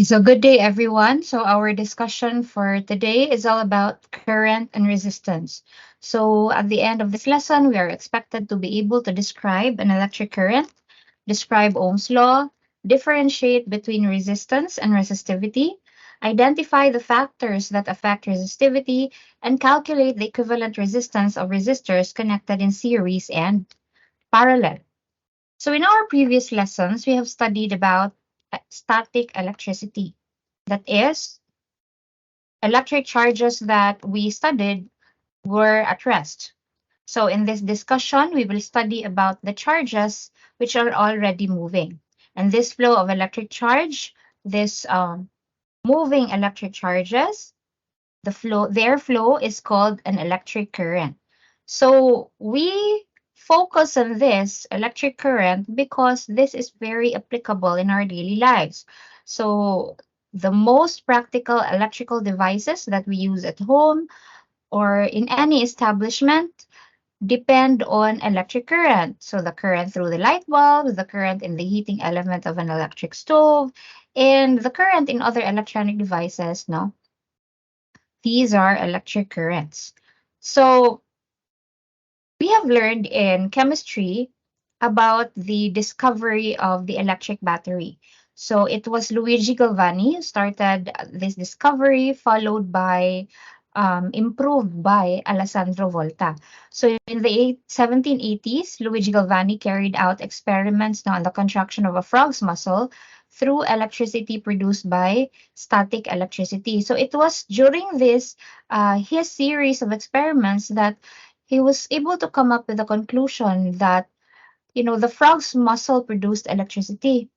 So, good day, everyone. So, our discussion for today is all about current and resistance. So, at the end of this lesson, we are expected to be able to describe an electric current, describe Ohm's law, differentiate between resistance and resistivity, identify the factors that affect resistivity, and calculate the equivalent resistance of resistors connected in series and parallel. So, in our previous lessons, we have studied about static electricity. That is, electric charges that we studied were at rest. So in this discussion, we will study about the charges which are already moving. And this flow of electric charge, this moving electric charges, their flow is called an electric current. So we focus on this electric current because this is very applicable in our daily lives. So the most practical electrical devices that we use at home or in any establishment depend on electric current. So the current through the light bulb, the current in the heating element of an electric stove, and the current in other electronic devices, no? These are electric currents. So we have learned in chemistry about the discovery of the electric battery. So it was Luigi Galvani who started this discovery, followed by improved by Alessandro Volta. So in the 1780s, Luigi Galvani carried out experiments on the contraction of a frog's muscle through electricity produced by static electricity. So it was during this his series of experiments that he was able to come up with the conclusion that the frog's muscle produced electricity.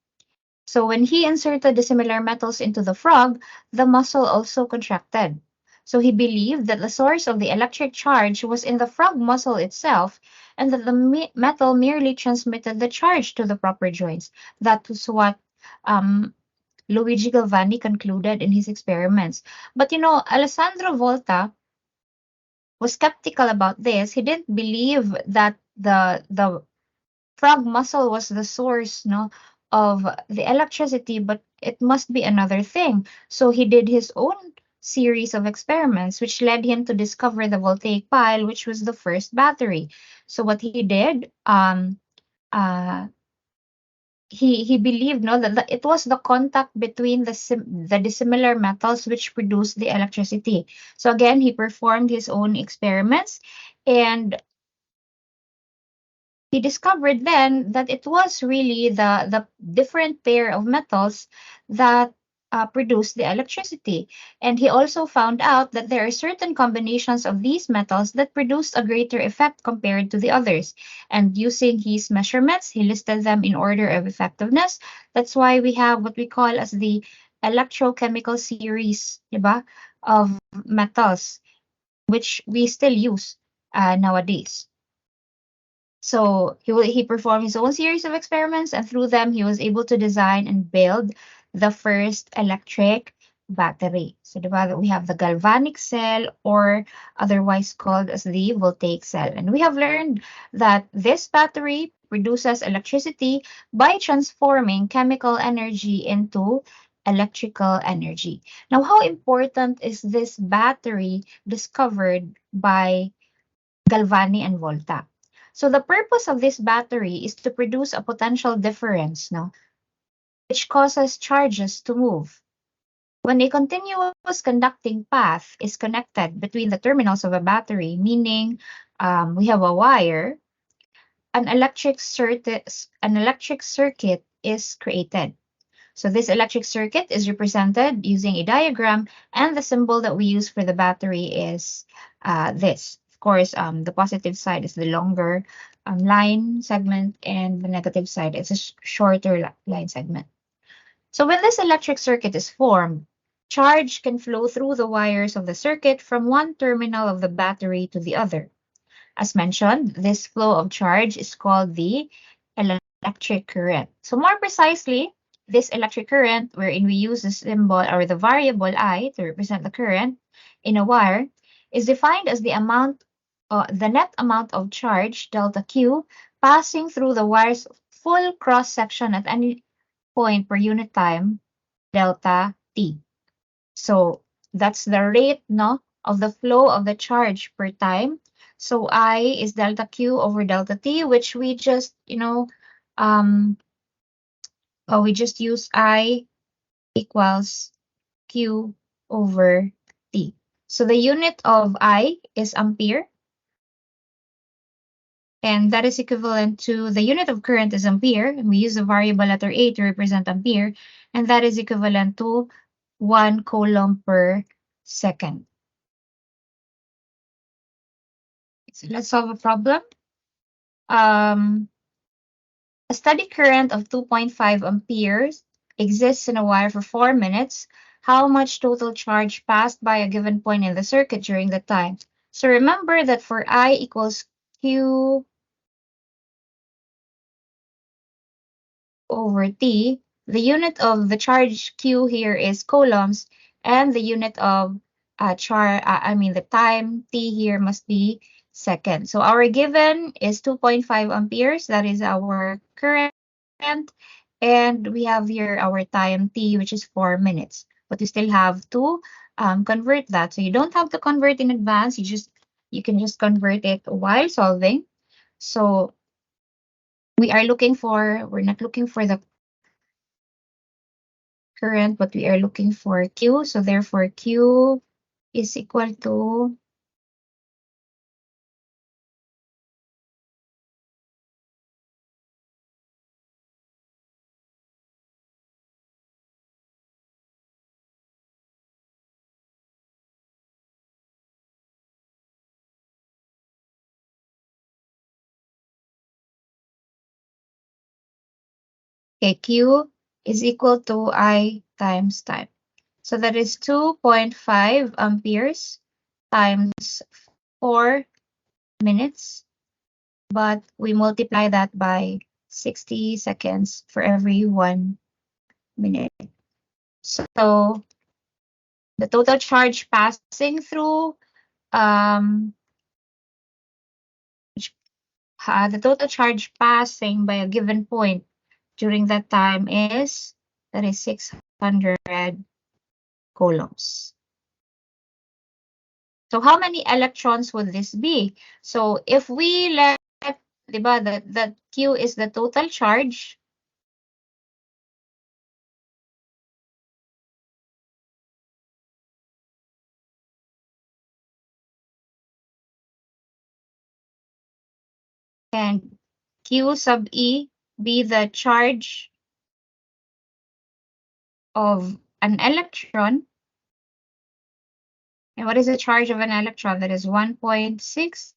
So when he inserted the similar metals into the frog, the muscle also contracted. So he believed that the source of the electric charge was in the frog muscle itself, and that the metal merely transmitted the charge to the proper joints. That was what um, Luigi Galvani concluded in his experiments. But Alessandro Volta was skeptical about this. He didn't believe that the frog muscle was the source, no, of the electricity, but it must be another thing. So he did his own series of experiments, which led him to discover the voltaic pile, which was the first battery. So what he did, uh, he believed no that it was the contact between the dissimilar metals which produced the electricity. So again, he performed his own experiments, and he discovered then that it was really the different pair of metals that produce the electricity. And he also found out that there are certain combinations of these metals that produce a greater effect compared to the others. And using his measurements, he listed them in order of effectiveness. That's why we have what we call as the electrochemical series, diba, of metals, which we still use nowadays. So he performed his own series of experiments, and through them he was able to design and build the first electric battery. So we have the galvanic cell, or otherwise called as the voltaic cell. And we have learned that this battery produces electricity by transforming chemical energy into electrical energy. Now, how important is this battery discovered by Galvani and Volta? So the purpose of this battery is to produce a potential difference, no, which causes charges to move. When a continuous conducting path is connected between the terminals of a battery, meaning we have a wire, an electric circuit is created. So this electric circuit is represented using a diagram, and the symbol that we use for the battery is this. Of course, the positive side is the longer line segment, and the negative side is a shorter line segment. So when this electric circuit is formed, charge can flow through the wires of the circuit from one terminal of the battery to the other. As mentioned, this flow of charge is called the electric current. So more precisely, this electric current, wherein we use the symbol or the variable I to represent the current in a wire, is defined as the net amount of charge, delta Q, passing through the wire's full cross section at any point per unit time delta T. So that's the rate, no, of the flow of the charge per time. So I is delta Q over delta T, which we just, um, we just use I equals Q over T. So the unit of I is ampere, and that is equivalent to the unit of current is ampere, and we use the variable letter A to represent ampere, and that is equivalent to 1 coulomb per second. So let's solve a problem. A steady current of 2.5 amperes exists in a wire for 4 minutes. How much total charge passed by a given point in the circuit during the time? So remember that for I equals Q over T, the unit of the charge Q here is coulombs, and the unit of the time T here must be seconds. So our given is 2.5 amperes, that is our current, and we have here our time T, which is 4 minutes. But you still have to convert that. So you don't have to convert in advance, you can just convert it while solving. So we're not looking for the current, but we are looking for Q. So therefore, Q is equal to okay, Q is equal to I times time. So that is 2.5 amperes times 4 minutes, but we multiply that by 60 seconds for every 1 minute. So the total charge passing through um, the total charge passing by a given point during that time is 600 coulombs. So how many electrons would this be? So if we let, diba, that Q is the total charge, and Q sub E be the charge of an electron. And what is the charge of an electron? That is 1.6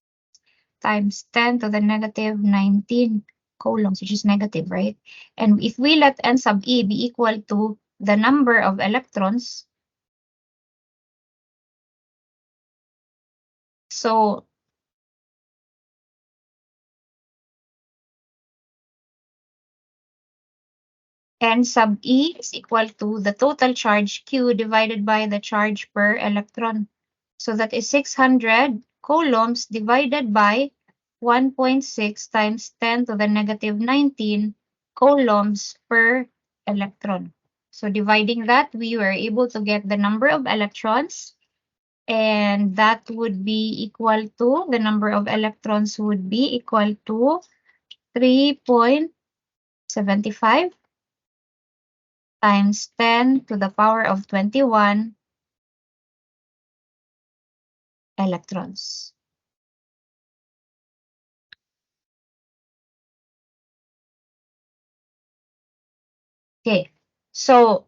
times 10 to the negative 19 coulombs, which is negative, right? And if we let N sub E be equal to the number of electrons, so N sub E is equal to the total charge Q divided by the charge per electron. So that is 600 coulombs divided by 1.6 times 10 to the negative 19 coulombs per electron. So dividing that, we were able to get the number of electrons, and that would be equal to, the number of electrons would be equal to 3.75 times 10 to the power of 21 electrons. Okay, so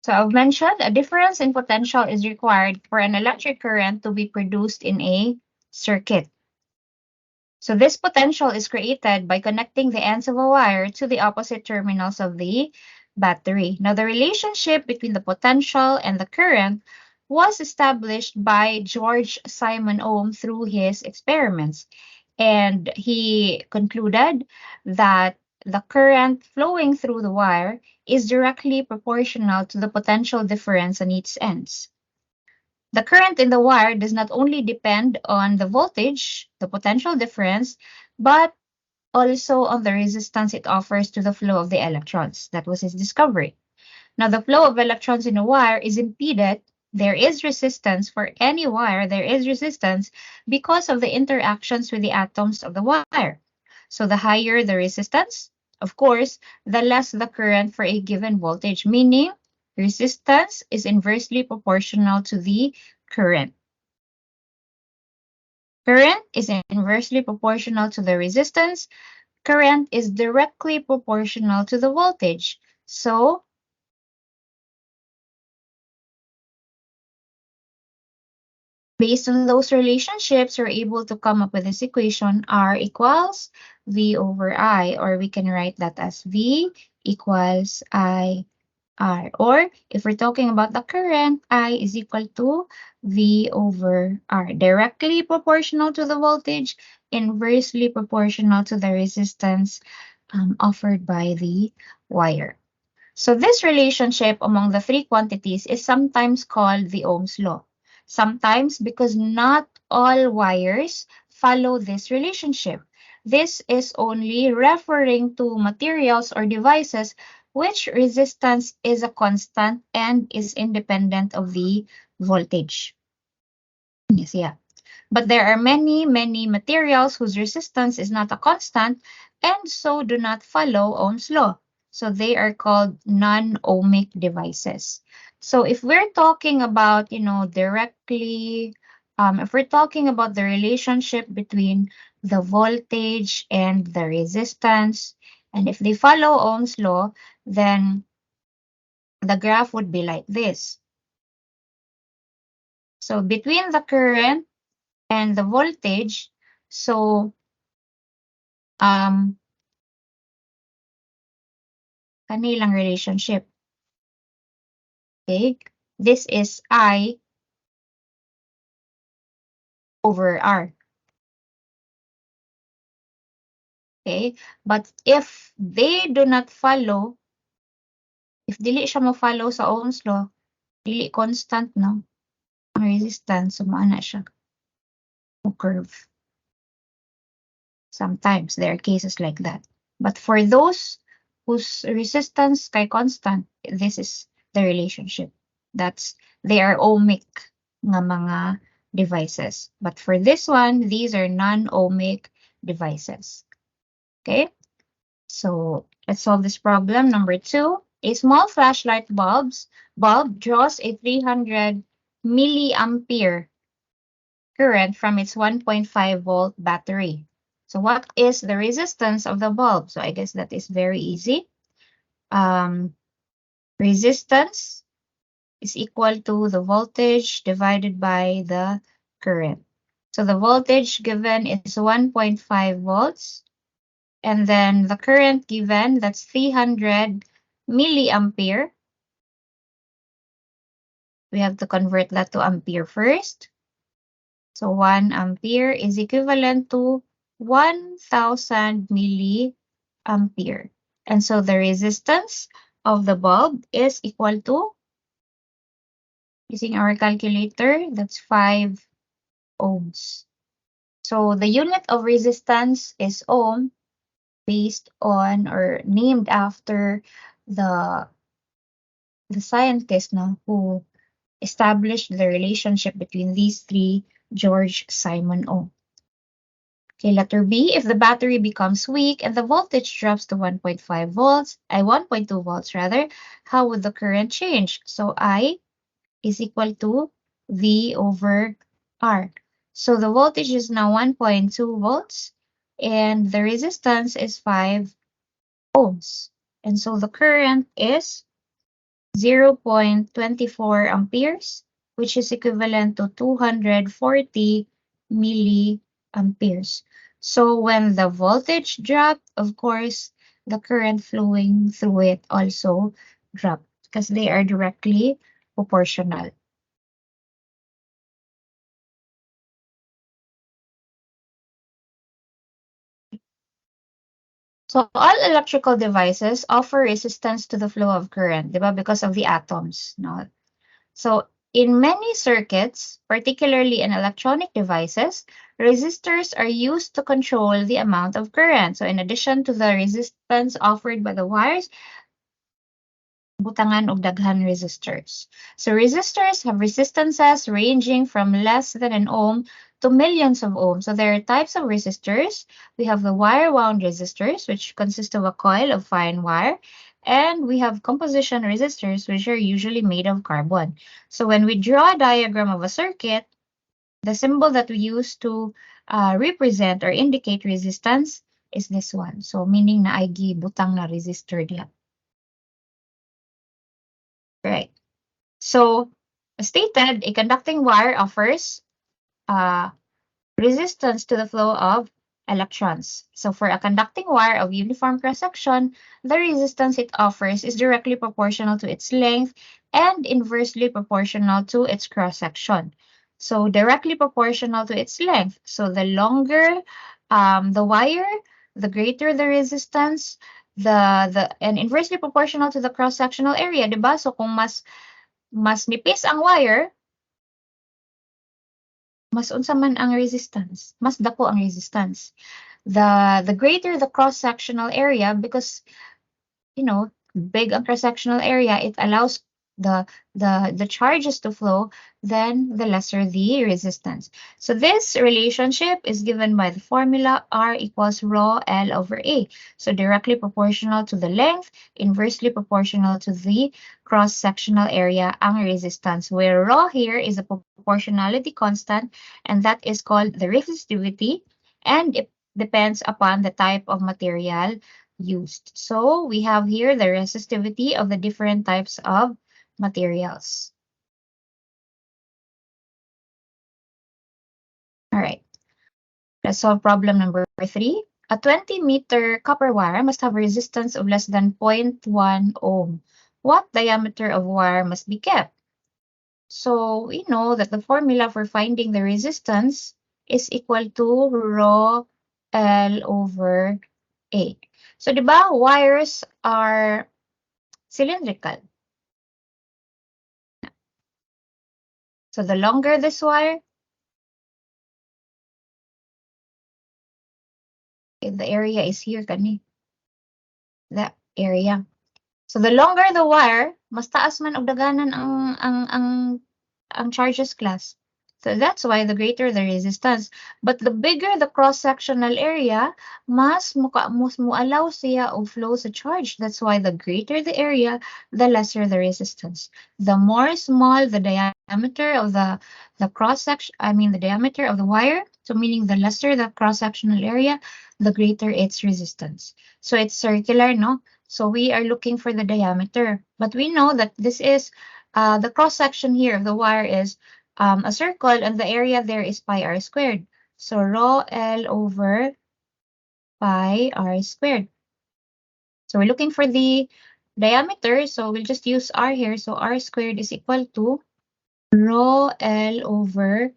I've mentioned a difference in potential is required for an electric current to be produced in a circuit. So this potential is created by connecting the ends of a wire to the opposite terminals of the battery. Now, the relationship between the potential and the current was established by George Simon Ohm through his experiments. And he concluded that the current flowing through the wire is directly proportional to the potential difference on its ends. The current in the wire does not only depend on the voltage, the potential difference, but also on the resistance it offers to the flow of the electrons. That was his discovery. Now, the flow of electrons in a wire is impeded. There is resistance for any wire, there is resistance because of the interactions with the atoms of the wire. So the higher the resistance, of course, the less the current for a given voltage, meaning resistance is inversely proportional to the current. Current is inversely proportional to the resistance. Current is directly proportional to the voltage. So based on those relationships, we're able to come up with this equation, R equals V over I, or we can write that as V equals I R. Or if we're talking about the current, I is equal to V over R. Directly proportional to the voltage, inversely proportional to the resistance offered by the wire. So this relationship among the three quantities is sometimes called the Ohm's law. Sometimes because not all wires follow this relationship. This is only referring to materials or devices which resistance is a constant and is independent of the voltage. Yes, yeah. But there are many materials whose resistance is not a constant and so do not follow Ohm's law. So they are called non-ohmic devices. So if we're talking about, directly, if we're talking about the relationship between the voltage and the resistance, and if they follow Ohm's law, then the graph would be like this. So between the current and the voltage, so kanilang relationship. Okay? This is I over R. Okay? But if they do not follow, if dili siya mo follow sa Ohm's law, dili constant, no? Ang resistance, sumana siya. O curve. Sometimes there are cases like that. But for those whose resistance kay constant, this is the relationship. They are ohmic nga mga devices. But for this one, these are non-ohmic devices. Okay? So let's solve this problem. Number 2, a small flashlight bulb draws a 300 milliampere current from its 1.5 volt battery. So what is the resistance of the bulb? So I guess that is very easy. Resistance is equal to the voltage divided by the current. So the voltage given is 1.5 volts. And then the current given, that's 300 milliampere. We have to convert that to ampere first. So 1 ampere is equivalent to 1,000 milliampere. And so the resistance of the bulb is equal to, using our calculator, that's 5 ohms. So the unit of resistance is ohm based on or named after the scientist who established the relationship between these three, George Simon Ohm. Okay, letter B, if the battery becomes weak and the voltage drops to 1.5 volts, 1.2 volts rather, how would the current change? So I is equal to V over R. So the voltage is now 1.2 volts and the resistance is 5 ohms. And so the current is 0.24 amperes, which is equivalent to 240 milliamperes. So when the voltage dropped, of course, the current flowing through it also dropped because they are directly proportional. So all electrical devices offer resistance to the flow of current, diba? Because of the atoms, no? So In many circuits, particularly in electronic devices, resistors are used to control the amount of current. So in addition to the resistance offered by the wires, butangan og daghan resistors. So resistors have resistances ranging from less than an ohm to millions of ohms. So there are types of resistors. We have the wire-wound resistors, which consist of a coil of fine wire. And we have composition resistors, which are usually made of carbon. So when we draw a diagram of a circuit, the symbol that we use to represent or indicate resistance is this one. So meaning na ay gibutang na resistor diha. Right. So, as stated, a conducting wire offers resistance to the flow of electrons. So, for a conducting wire of uniform cross-section, the resistance it offers is directly proportional to its length and inversely proportional to its cross-section. So, directly proportional to its length. So, the longer the wire, the greater the resistance, and inversely proportional to the cross-sectional area, diba? So, kung mas nipis ang wire, mas unsa man ang resistance, mas dako ang resistance. The greater the cross-sectional area, because big ang cross-sectional area, it allows the charges to flow, then the lesser the resistance. So this relationship is given by the formula R equals rho L over A. So directly proportional to the length, inversely proportional to the cross-sectional area ang resistance, where rho here is a proportionality constant, and that is called the resistivity, and it depends upon the type of material used. So we have here the resistivity of the different types of materials. All right, let's solve problem number 3. A 20-meter copper wire must have a resistance of less than 0.1 ohm. What diameter of wire must be kept? So we know that the formula for finding the resistance is equal to rho L over A. So diba, wires are cylindrical. So the longer this wire, the area is here, kani. That area. So the longer the wire, mas taas man og daganan ang charges class. So that's why the greater the resistance. But the bigger the cross-sectional area, mas mo allow siya og flow sa charge. That's why the greater the area, the lesser the resistance. The more small the diameter of the cross-section, the diameter of the wire, so meaning the lesser the cross-sectional area, the greater its resistance. So it's circular, no? So we are looking for the diameter. But we know that this is, the cross-section here of the wire is a circle, and the area there is pi r squared. So rho L over pi r squared. So we're looking for the diameter, so we'll just use r here. So r squared is equal to rho L over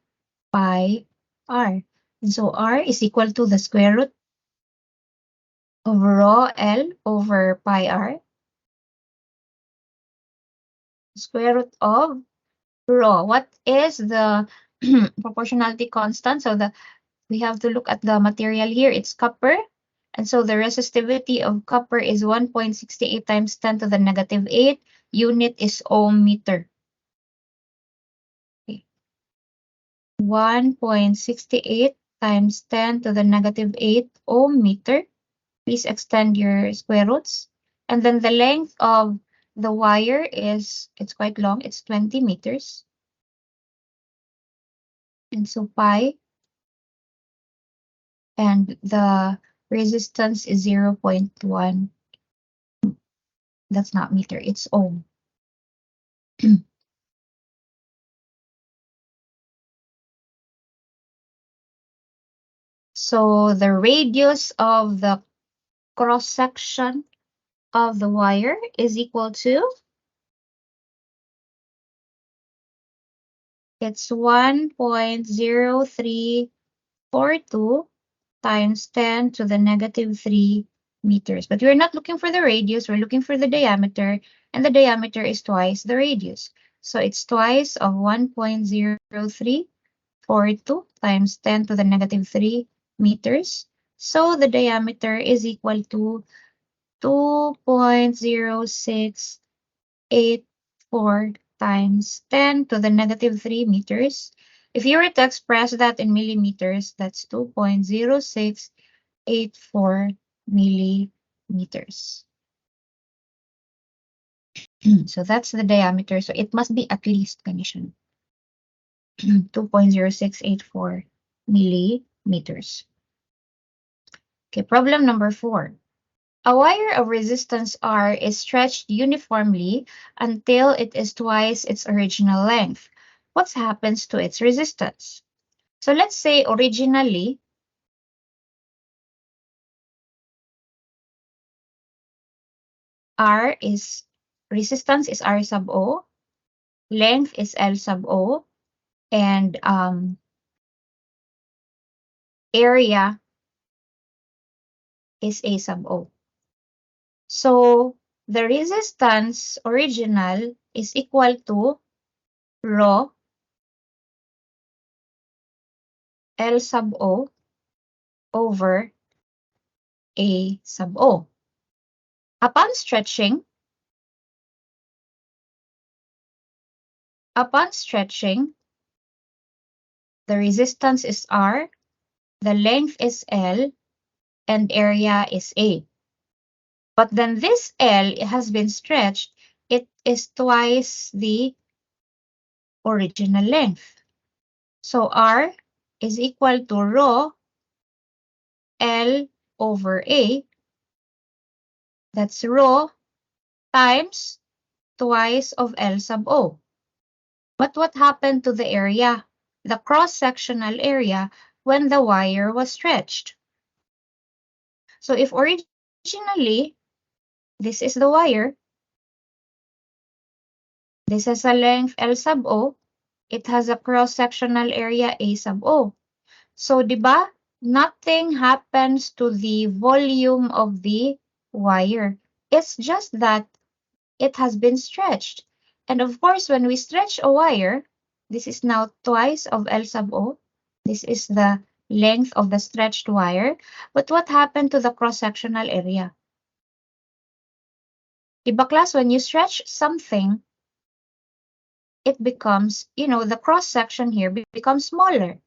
pi r. And so r is equal to the square root of rho L over pi r. Square root of rho. What is the proportionality constant? So we have to look at the material here. It's copper. And so the resistivity of copper is 1.68 times 10 to the negative 8. Unit is ohm meter. Okay. 1.68 times 10 to the negative 8 ohm meter. Please extend your square roots. And then the length of the wire it's quite long. It's 20 meters. And so pi, and the resistance is 0.1. That's not meter, it's ohm. So the radius of the cross-section of the wire is equal to, it's 1.0342 times 10 to the negative 3 meters. But we're not looking for the radius, we're looking for the diameter, and the diameter is twice the radius. So it's twice of 1.0342 times 10 to the negative 3 meters. So the diameter is equal to 2.0684 times 10 to the negative 3 meters. If you were to express that in millimeters, that's 2.0684 millimeters. So that's the diameter. So it must be at least condition 2.0684 millimeters. Okay, problem number 4. A wire of resistance R is stretched uniformly until it is twice its original length. What happens to its resistance? So let's say originally, resistance is R sub O, length is L sub O, and area is A sub O. So the resistance original is equal to rho L sub O over A sub O. Upon stretching, the resistance is R, the length is L, and area is A. But then this L has been stretched, it is twice the original length. So R is equal to rho L over A. That's rho times twice of L sub O. But what happened to the area, the cross-sectional area, when the wire was stretched? So if originally, this is the wire, this has a length L sub O, it has a cross-sectional area A sub O. So, di ba, nothing happens to the volume of the wire. It's just that it has been stretched. And of course, when we stretch a wire, this is now twice of L sub O. This is the length of the stretched wire. But what happened to the cross-sectional area? Diba class, when you stretch something, it becomes, the cross-section here becomes smaller.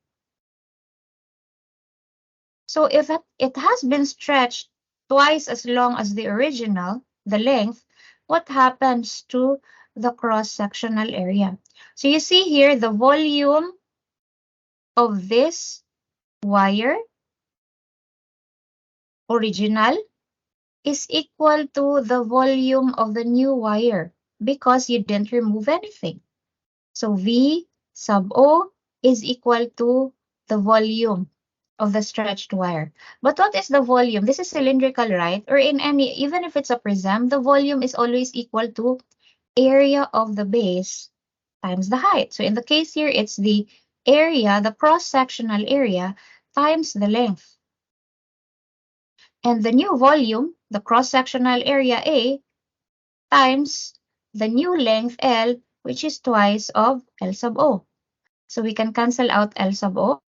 So if it has been stretched twice as long as the original, the length, what happens to the cross-sectional area? So you see here the volume of this wire, original, is equal to the volume of the new wire because you didn't remove anything. So V sub O is equal to the volume of the stretched wire. But what is the volume? This is cylindrical, right? Or in any, even if it's a prism, the volume is always equal to area of the base times the height. So in the case here, it's the area, the cross-sectional area, times the length. And the new volume, the cross-sectional area A, times the new length L, which is twice of L sub O. So we can cancel out L sub O.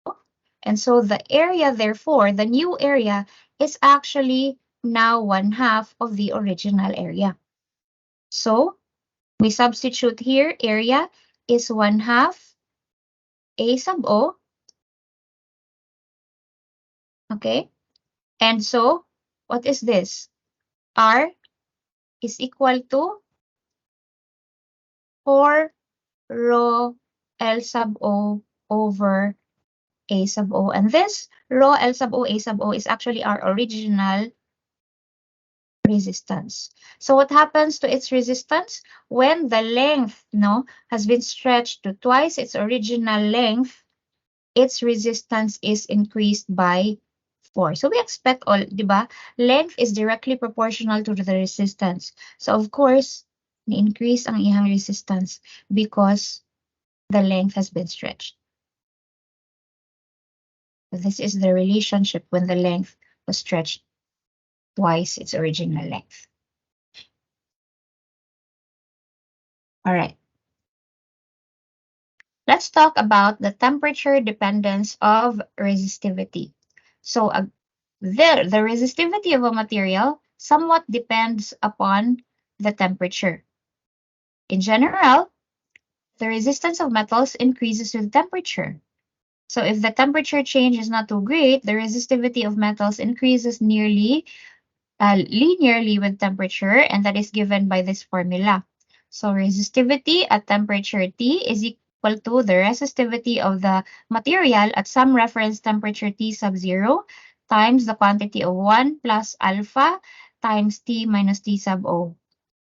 And so the area, therefore, the new area is actually now 1/2 of the original area. So we substitute here, area is 1/2 A sub O. Okay. And so what is this? R is equal to 4 rho L sub O over A sub O. And this rho L sub O, A sub O is actually our original resistance. So what happens to its resistance? When the length has been stretched to twice its original length, its resistance is increased by 4. So we expect all, di ba? Length is directly proportional to the resistance. So of course, ni-increase ang ihang resistance because the length has been stretched. So this is the relationship when the length was stretched twice its original length. All right. Let's talk about the temperature dependence of resistivity. So the resistivity of a material somewhat depends upon the temperature. In general, the resistance of metals increases with temperature. So if the temperature change is not too great, the resistivity of metals increases nearly linearly with temperature, and that is given by this formula. So resistivity at temperature T is equal to the resistivity of the material at some reference temperature T sub 0 times the quantity of 1 plus alpha times T minus T sub O,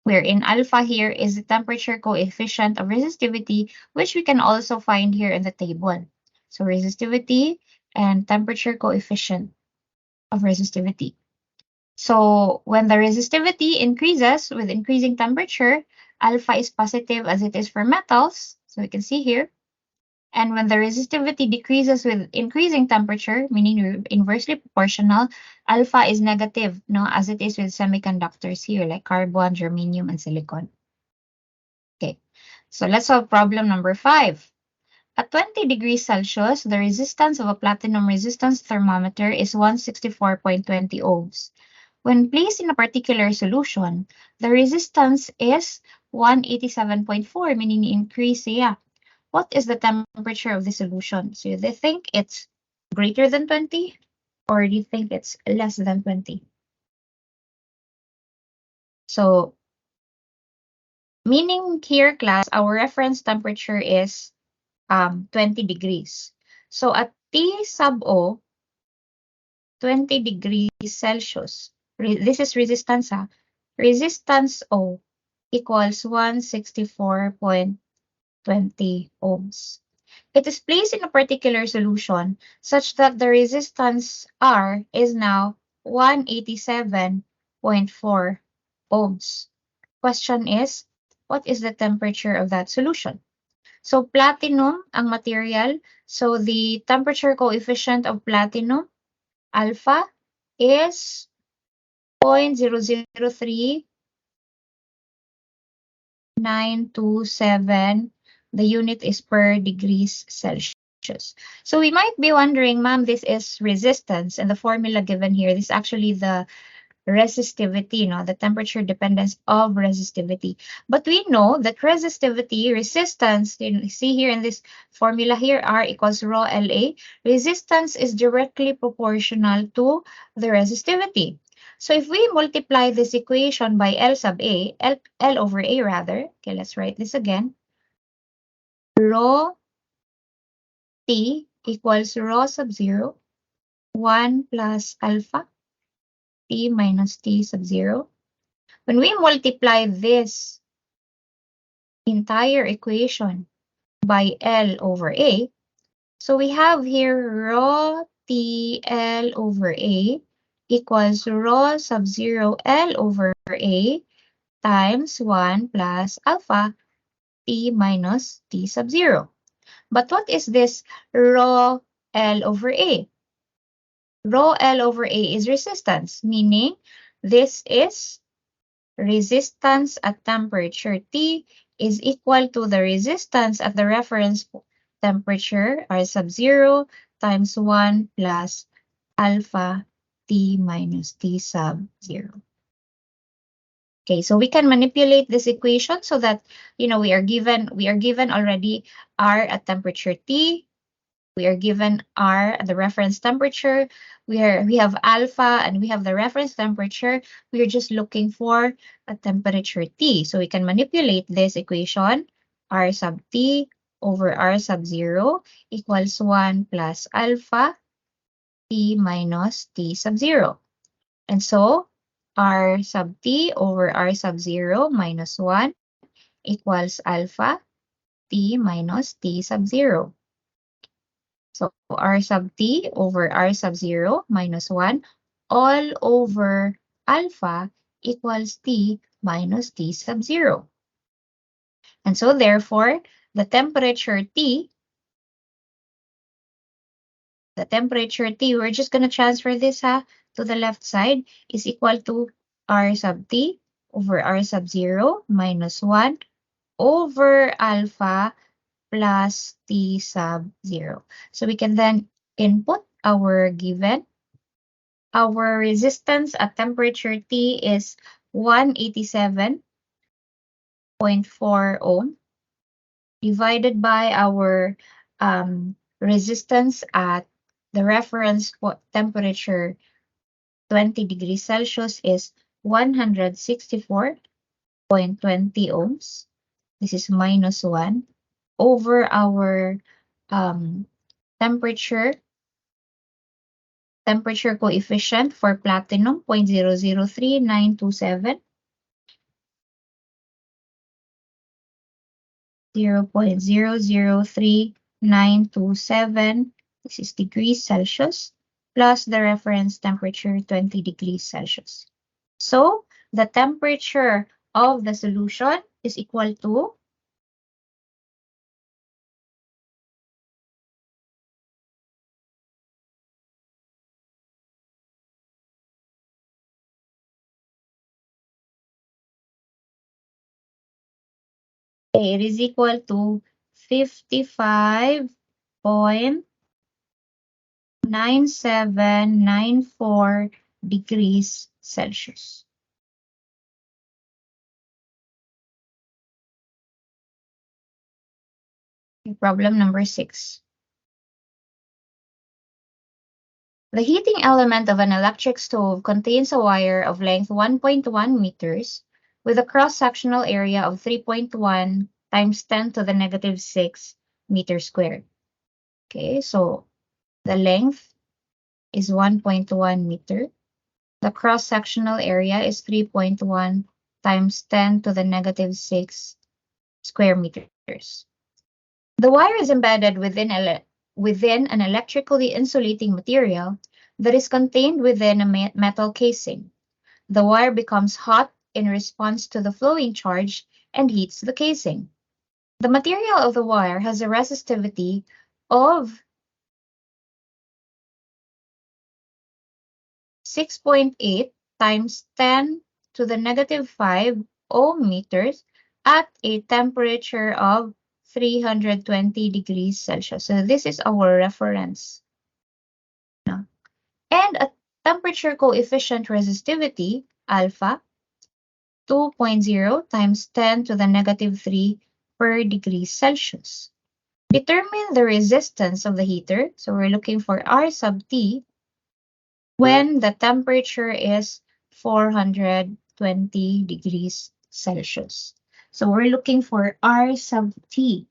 wherein alpha here is the temperature coefficient of resistivity, which we can also find here in the table. So resistivity and temperature coefficient of resistivity. So when the resistivity increases with increasing temperature, alpha is positive as it is for metals. So we can see here. And when the resistivity decreases with increasing temperature, meaning inversely proportional, alpha is negative, no, as it is with semiconductors here, like carbon, germanium, and silicon. Okay, so let's solve problem number 5. At 20 degrees Celsius, the resistance of a platinum resistance thermometer is 164.20 ohms. When placed in a particular solution, the resistance is 187.4, meaning increase siya. What is the temperature of the solution? So do you think it's greater than 20 or do you think it's less than 20? So meaning here, class, our reference temperature is 20 degrees. So at T sub O, 20 degrees Celsius, this is resistance, resistance O equals 164.20 ohms. It is placed in a particular solution such that the resistance R is now 187.4 ohms. Question is, what is the temperature of that solution? So platinum ang material. So the temperature coefficient of platinum, alpha, is 0.003927. The unit is per degrees Celsius. So we might be wondering, ma'am, this is resistance, and the formula given here, this is actually the resistivity, no, the temperature dependence of resistivity. But we know that resistivity, resistance, you see here in this formula here, R equals rho LA, resistance is directly proportional to the resistivity. So if we multiply this equation by L sub A, L over A rather, okay, let's write this again. Rho T equals rho sub 0, 1 plus alpha T minus T sub 0. When we multiply this entire equation by L over A, so we have here rho T L over A equals rho sub 0 L over A times 1 plus alpha T minus T sub 0. But what is this rho L over A? Rho L over A is resistance, meaning this is resistance at temperature T is equal to the resistance at the reference temperature R sub 0 times 1 plus alpha T minus T sub 0. Okay, so we can manipulate this equation so that, you know, we are given already R at temperature T. We are given R, the reference temperature. We have alpha and we have the reference temperature. We are just looking for a temperature T. So we can manipulate this equation. R sub T over R sub 0 equals 1 plus alpha T minus T sub 0. And so R sub T over R sub 0 minus 1 equals alpha T minus T sub 0. So R sub T over R sub 0 minus 1 all over alpha equals T minus T sub 0. And so therefore, the temperature T, we're just going to transfer this to the left side, is equal to R sub T over R sub 0 minus 1 over alpha plus T sub 0. So we can then input our given. Our resistance at temperature T is 187.4 ohm divided by our resistance at the reference temperature 20 degrees Celsius is 164.20 ohms. This is minus 1 over our temperature coefficient for platinum 0.003927, 0.003927, this is degrees Celsius, plus the reference temperature 20 degrees Celsius. So the temperature of the solution is equal to it is equal to 55.9794 degrees Celsius. Problem number 6. The heating element of an electric stove contains a wire of length 1.1 meters with a cross-sectional area of 3.1 times 10 to the negative 6 meters squared. Okay, so the length is 1.1 meter. The cross-sectional area is 3.1 times 10 to the negative 6 square meters. The wire is embedded within an electrically insulating material that is contained within a metal casing. The wire becomes hot in response to the flowing charge and heats the casing. The material of the wire has a resistivity of 6.8 times 10 to the negative 5 ohm meters at a temperature of 320 degrees Celsius. So this is our reference. And a temperature coefficient resistivity, alpha, 2.0 times 10 to the negative 3 per degree Celsius. Determine the resistance of the heater. So we're looking for R sub T when the temperature is 420 degrees Celsius. So we're looking for R sub T.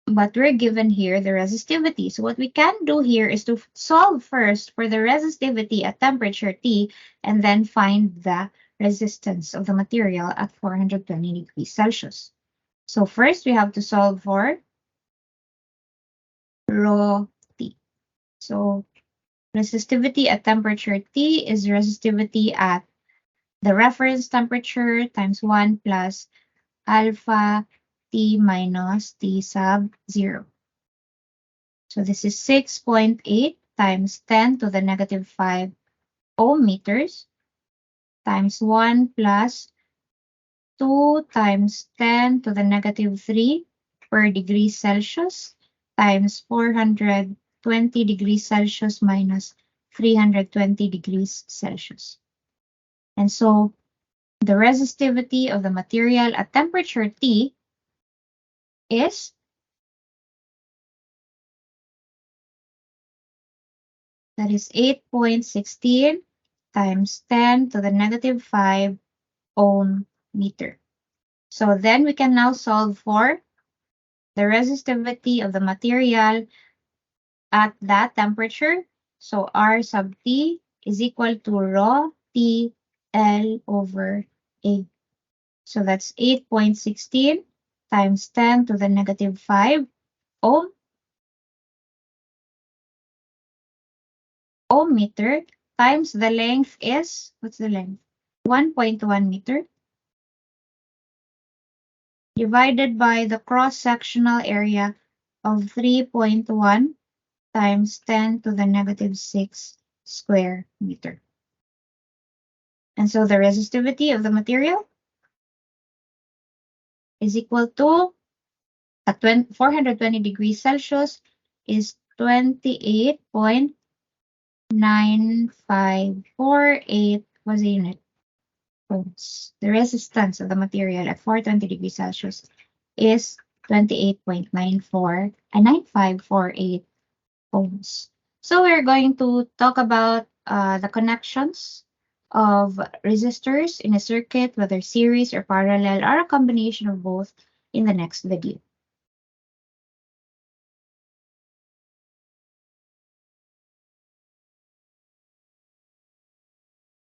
But we're given here the resistivity. So what we can do here is to solve first for the resistivity at temperature T and then find the resistance of the material at 420 degrees Celsius. So first we have to solve for rho T. So resistivity at temperature T is resistivity at the reference temperature times 1 plus alpha T minus T sub 0. So this is 6.8 times 10 to the negative 5 ohm meters times 1 plus 2 times 10 to the negative 3 per degree Celsius times 420 degrees Celsius minus 320 degrees Celsius. And so the resistivity of the material at temperature T is that is 8.16 times 10 to the negative 5 ohm meter. So then we can now solve for the resistivity of the material at that temperature. So R sub T is equal to rho T L over A. So that's 8.16 times 10 to the negative 5 ohm meter times the length is, what's the length? 1.1 meter divided by the cross-sectional area of 3.1 times 10 to the negative 6 square meter. And so the resistivity of the material is equal to at 420 degrees Celsius is 28.9548 was the unit ohms. The resistance of the material at 420 degrees Celsius is 28.9548 ohms. So we're going to talk about the connections of resistors in a circuit, whether series or parallel, or a combination of both in the next video.